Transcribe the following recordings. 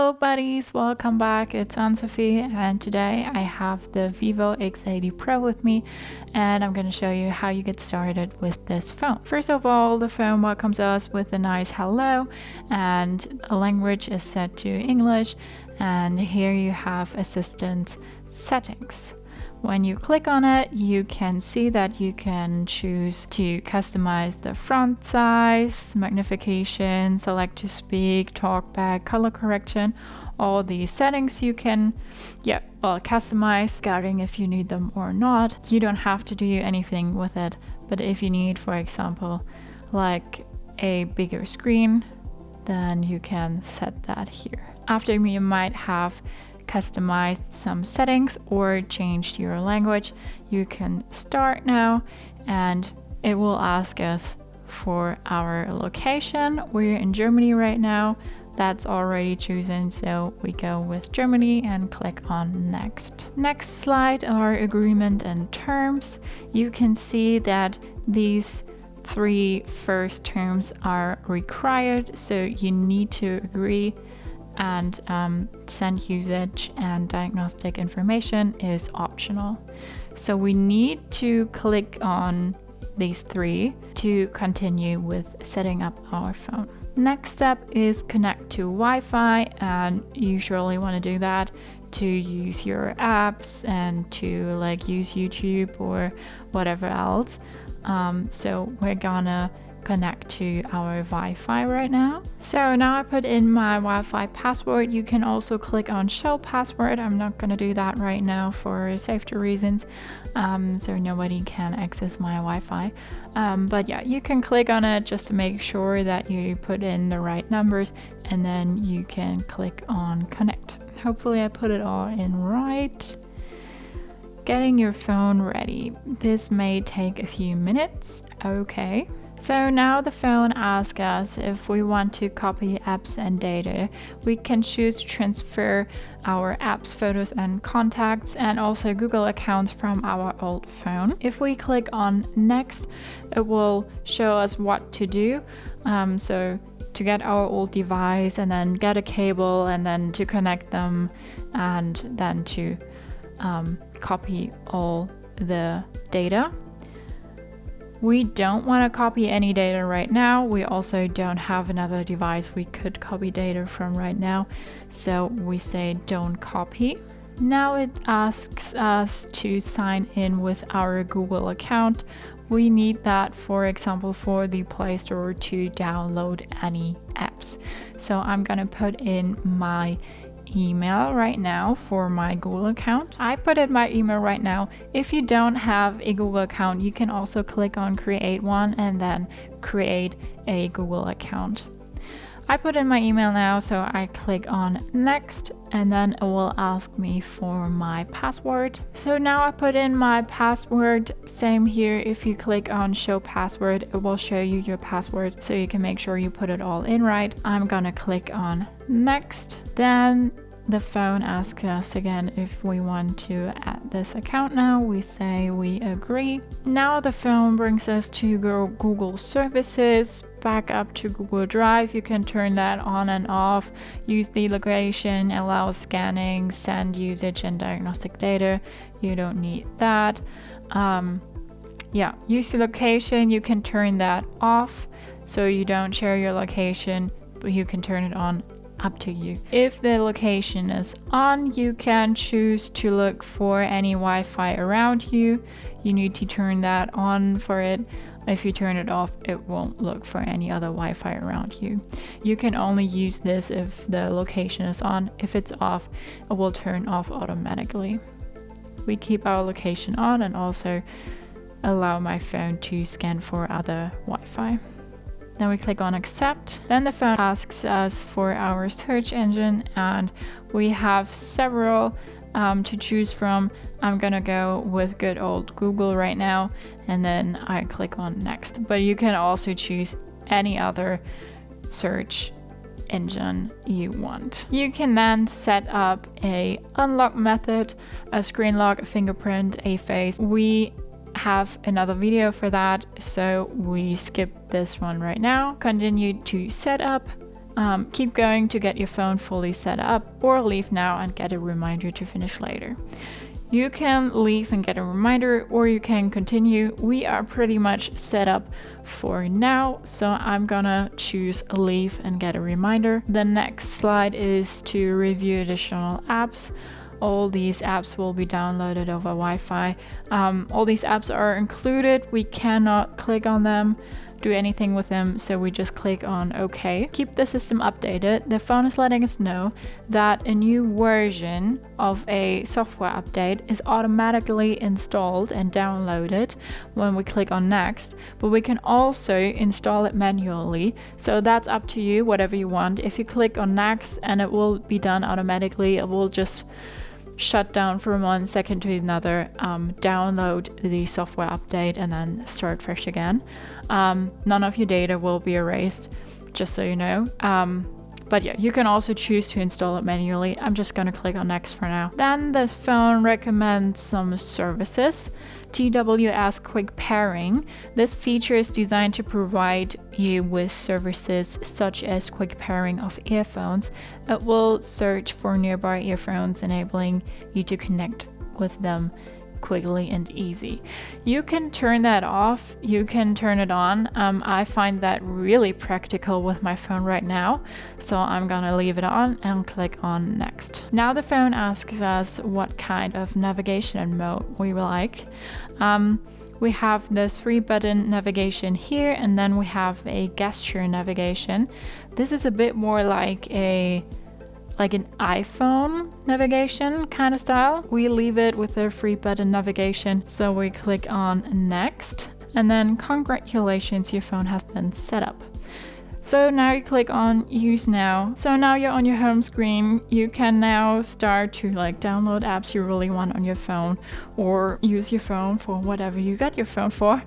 Hello buddies, welcome back. It's Anne-Sophie and today I have the Vivo X80 Pro with me and I'm going to show you how you get started with this phone. First of all, the phone welcomes us with a nice hello and a language is set to English, and here you have assistant settings. When you click on it, you can see that you can choose to customize the font size, magnification, select to speak, talkback, color correction. All these settings you can customize regarding if you need them or not. You don't have to do anything with it, but if you need, for example, like a bigger screen, then you can set that here. After you might have customized some settings or changed your language, you can start now and it will ask us for our location. We're in Germany right now. That's already chosen, so we go with Germany and click on next. Next slide are agreement and terms. You can see that these three first terms are required, so you need to agree, and send usage and diagnostic information is optional. So we need to click on these three to continue with setting up our phone. Next step is connect to Wi-Fi, and you surely want to do that to use your apps and to use YouTube or whatever else. So we're gonna connect to our Wi-Fi right now. So now I put in my Wi-Fi password. You can also click on show password. I'm not going to do that right now for safety reasons, so nobody can access my Wi-Fi. But yeah, you can click on it just to make sure that you put in the right numbers, and then you can click on connect. Hopefully I put it all in right. Getting your phone ready. This may take a few minutes. Okay. So now the phone asks us if we want to copy apps and data. We can choose to transfer our apps, photos and contacts, and also Google accounts from our old phone. If we click on next, it will show us what to do. So to get our old device and then get a cable and then to connect them and then to copy all the data. We don't want to copy any data right now. We also don't have another device we could copy data from right now. So we say don't copy. Now it asks us to sign in with our Google account. We need that, for example, for the Play Store to download any apps. So I'm gonna put in my email right now for my Google account. I put in my email right now. If you don't have a Google account, you can also click on create one and then create a Google account. I put in my email now, so I click on next and then it will ask me for my password. So now I put in my password. Same here, if you click on show password, it will show you your password so you can make sure you put it all in right. I'm gonna click on next. Then the phone asks us again if we want to add this account now. We say we agree. Now the phone brings us to Google services, back up to Google Drive. You can turn that on and off, use the location, allow scanning, send usage and diagnostic data. You don't need that. Use the location. You can turn that off so you don't share your location, but you can turn it on. Up to you. If the location is on, you can choose to look for any Wi-Fi around you. You need to turn that on for it. If you turn it off, it won't look for any other Wi-Fi around you. You can only use this if the location is on. If it's off, it will turn off automatically. We keep our location on and also allow my phone to scan for other Wi-Fi. Then we click on accept. Then the phone asks us for our search engine and we have several to choose from. I'm gonna go with good old Google right now and then I click on next. But you can also choose any other search engine you want. You can then set up a unlock method, a screen lock, a fingerprint, a face. We have another video for that, so we skip this one right now. Continue to set up Keep going to get your phone fully set up, or leave now and get a reminder to finish later. You can leave and get a reminder, or you can continue. We are pretty much set up for now, so I'm gonna choose leave and get a reminder. The next slide is to review additional apps. All these apps will be downloaded over Wi-Fi. All these apps are included. We cannot click on them, do anything with them, so we just click on OK. Keep the system updated. The phone is letting us know that a new version of a software update is automatically installed and downloaded when we click on next, but we can also install it manually, so that's up to you, whatever you want. If you click on next and it will be done automatically, it will just shut down from 1 second to another, download the software update and then start fresh again. None of your data will be erased, just so you know. But yeah, you can also choose to install it manually. I'm just gonna click on next for now. Then this phone recommends some services. TWS Quick Pairing. This feature is designed to provide you with services such as quick pairing of earphones. It will search for nearby earphones, enabling you to connect with them quickly and easy. You can turn that off, you can turn it on. I find that really practical with my phone right now, so I'm gonna leave it on and click on next. Now the phone asks us what kind of navigation mode we like. We have the 3-button navigation here, and then we have a gesture navigation. This is a bit more like an iPhone navigation kind of style. We leave it with a 3-button navigation, so we click on next, and then congratulations, your phone has been set up. So now you click on use now. So now you're on your home screen. You can now start to download apps you really want on your phone, or use your phone for whatever you got your phone for.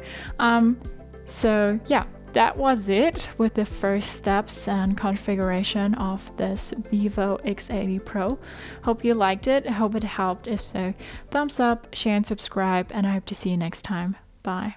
So yeah, that was it with the first steps and configuration of this Vivo X80 Pro. Hope you liked it. I hope it helped. If so, thumbs up, share and subscribe, and I hope to see you next time. Bye.